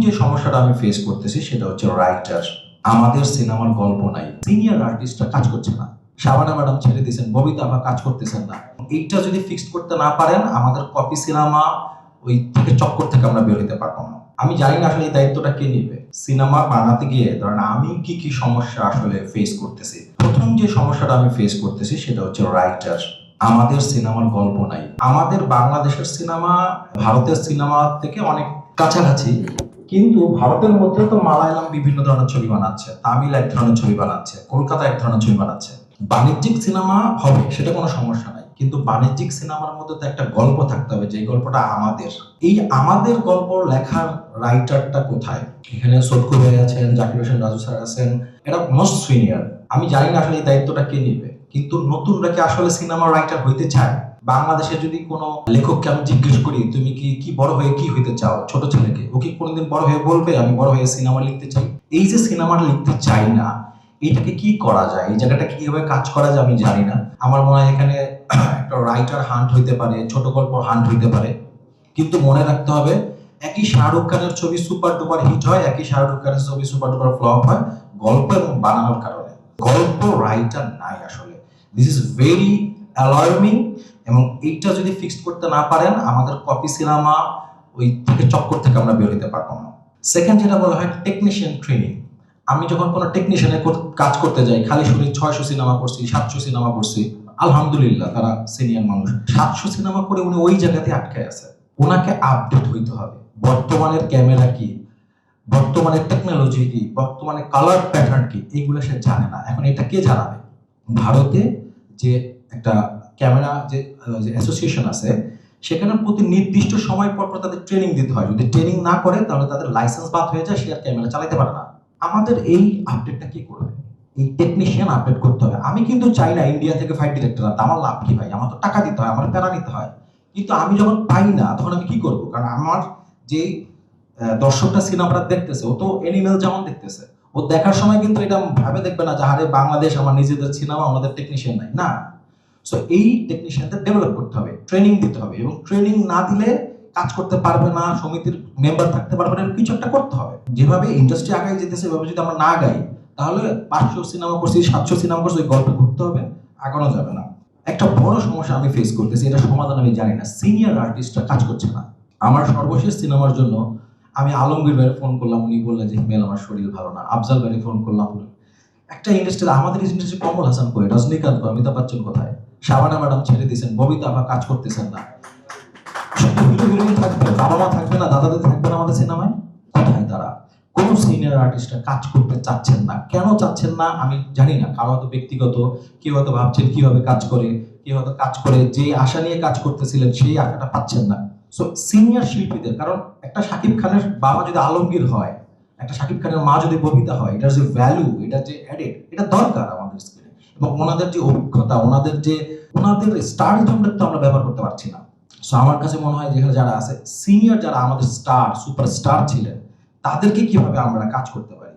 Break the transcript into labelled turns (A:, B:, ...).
A: যে সমস্যাটা আমি ফেস করতেছি সেটা হচ্ছে রাইটার। আমাদের সিনেমার গল্প নাই, সিনিয়র আর্টিস্টরা কাজ করছে না। শাবানা ম্যাডাম ছেড়ে দিয়েছেন, ববিতা আপা কাজ করতেছেন না। এইটা যদি ফিক্সড করতে না পারেন, আমাদের কপি সিনেমা ওই থেকে চক্কর থেকে আমরা বের হতে পারবো না। আমি জানি না আসলে এই দায়িত্বটা কে নিবে। সিনেমা বানাতে গিয়ে ধরেন আমি কি সমস্যা আসলে ফেস করতেছি। প্রথম যে সমস্যাটা আমি ফেস করতেছি সেটা হচ্ছে রাইটার। আমাদের সিনেমার গল্প নাই। আমাদের বাংলাদেশের সিনেমা ভারতের সিনেমা থেকে অনেক কাছাকাছি, কিন্তু ভারতের মধ্যে তো মালায়ালাম বিভিন্ন ধরনের ছবি বানাচ্ছে, তামিল এক ধরনের ছবি বানাচ্ছে, কলকাতা এক ধরনের ছবি বানাচ্ছে। বাণিজ্যিক সিনেমা হবে, সেটা কোনো সমস্যা নাই, কিন্তু বাণিজ্যিক সিনেমার মধ্যে তো একটা গল্প থাকতে হবে, যে গল্পটা আমাদের। এই আমাদের গল্প লেখার রাইটারটা কোথায়? এখানে সটকু ভাই আছেন, জাকির হোসেন রাজু স্যার আছেন, এটা মোস্ট সিনিয়র। আমি জানি না আসলে এই দায়িত্বটা কে নিবে, কিন্তু নতুনরা কি আসলে সিনেমা রাইটার হইতে চায়? বাংলাদেশে যদি কোনো লেখককে আমি জিজ্ঞেস করি তুমি কি বড় হয়ে কি হইতে চাও, ছোট ছেলেকে, ও কি কোনোদিন বড় হয়ে বলবে আমি বড় হয়ে সিনেমা লিখতে চাই? এই যে সিনেমাটা লিখতে চাই না, এটাকে কি করা যায়, এই জায়গাটা কিভাবে কাজ করা যায় আমি জানি না। আমার মনে হয় এখানে একটা রাইটার হান্ট হইতে পারে, ছোট গল্প হান্ট হইতে পারে, কিন্তু মনে রাখতে হবে একই শাহরুখ খানের ছবি সুপার ডুপার হিট হয়, একই শাহরুখ খানের ছবি সুপার ডুপার ফ্লপ হয়, গল্প এবং বানানোর কারণে। গল্প রাইটার নাই আসলে। দিস ইজ ভেরি অ্যালার্মিং, এবং এইটা যদি ফিক্সড করতে না পারেন, আমাদের কপি সিনেমা ওই থেকে চক্কর থেকে আমরা বের হতে পারবো না। সেকেন্ড যেটা বলা হয় টেকনিশিয়ান ট্রেনিং। আমি যখন কোনো টেকনিশিয়ানের কাজ করতে যাই, খালি শুনি 600 সিনেমা করছি, 700 সিনেমা করছি। আলহামদুলিল্লাহ তারা সিনিয়র মানুষ, 700 সিনেমা করে উনি ওই জায়গাতে আটকে আছে। ওনাকে আপডেট হইতে হবে। বর্তমানের ক্যামেরা কি, বর্তমানের টেকনোলজি কি, বর্তমানে কালার প্যাটার্ন কি, এগুলো সে জানে না। এখন এটা কে জানাবে? ভারতে যে একটা ক্যামেরা যে অ্যাসোসিয়েশন আছে, সেখানে প্রতি নির্দিষ্ট সময় পর পর তাদের ট্রেনিং দিতে হয়। যদি ট্রেনিং না করে তাহলে তাদের লাইসেন্স বাদ হয়ে যায়, সে আর ক্যামেরা চালাতে পারে না। আমাদের এই আপডেটটা কি করবে? এই টেকনিশিয়ান আপডেট করতে হবে। আমি কিন্তু চাই না ইন্ডিয়া থেকে ফাইট ডিরেক্টর আনতে, আমার লাভ কি ভাই? আমার তো টাকা দিতে হয়, আমার প্যারা নিতে হয়। কিন্তু আমি যখন পাই না, তখন আমি কি করবো? কারণ আমার যে দর্শকটা সিনেমাটা দেখতেছে, ও তো এনিমেল যেমন দেখতেছে, ও দেখার সময় কিন্তু এটা ভাবে দেখবে না যে আরে বাংলাদেশ আমার নিজেদের সিনেমা, আমাদের টেকনিশিয়ান নাই, না। সো এই টেকনিশিয়ানদের ডেভেলপ করতে হবে, ট্রেনিং দিতে হবে, এবং ট্রেনিং না দিলে কাজ করতে পারবে না, সমিতির মেম্বার থাকতে পারবে না, কিছু একটা করতে হবে। যেভাবে ইন্ডাস্ট্রি আগায় যেতেছে, এভাবে যদি আমরা না গাই, তাহলে 500 সিনেমা করছি, 700 সিনেমা করছি, ওই গল্প ঘুরতে হবে, আগানো যাবে না। একটা বড় সমস্যা আমি ফেস করতেছি, এটা সমাধান আমি জানি না। সিনিয়র আর্টিস্টরা কাজ করছে না। আমার সর্বশেষ সিনেমার জন্য আমি আলমগীর ভাইয়ের ফোন করলাম, উনি বললেন যে হিমেল আমার শরীর ভালো না। আফজাল ভাইয়ের ফোন করলাম, একটা ইন্ডাস্ট্রি, আমাদের ইন্ডাস্ট্রি কমল হাসান কই, রজনীকান্ত কই, অমিতাভ বচ্চন কোথায়? শাবানা ম্যাডাম ছেড়ে দিয়েছেন, ববিতা আপা কাজ করতেছেন না। শুধু হিরো হিরোইন থাকবে, বাবা মা থাকবে না, দাদাদের থাকবে না আমাদের সিনেমায়। কোথায় তারা? কোন সিনিয়র আর্টিস্টরা কাজ করতে চাচ্ছেন না। কেন চাচ্ছেন না আমি জানি না। কারো হয়তো ব্যক্তিগত, কেউ হয়তো ভাবছেন কিভাবে কাজ করে, কেউ হয়তো কাজ করে যে আশা নিয়ে কাজ করতেছিলেন সেই আশাটা পাচ্ছেন না। সো সিনিয়র শিল্পীদের, কারণ একটা শাকিব খানের বাবা যদি আলমগীর হয়, একটা শাকিব খানের মা যদি ববিতা হয়, এটার যে ভ্যালু, এটা যে অ্যাডেড, এটা দরকার আমাদের স্ক্রিনে। এবং ওনাদের যে অভিজ্ঞতা, ওনাদের স্টারডমটা তো আমরা ব্যবহার করতে পারছি না। সো আমার কাছে মনে হয় যেখানে যারা আছে সিনিয়র, যারা আমাদের স্টার সুপারস্টার ছিলেন, তাদেরকে কিভাবে আমরা কাজ করতে পারি।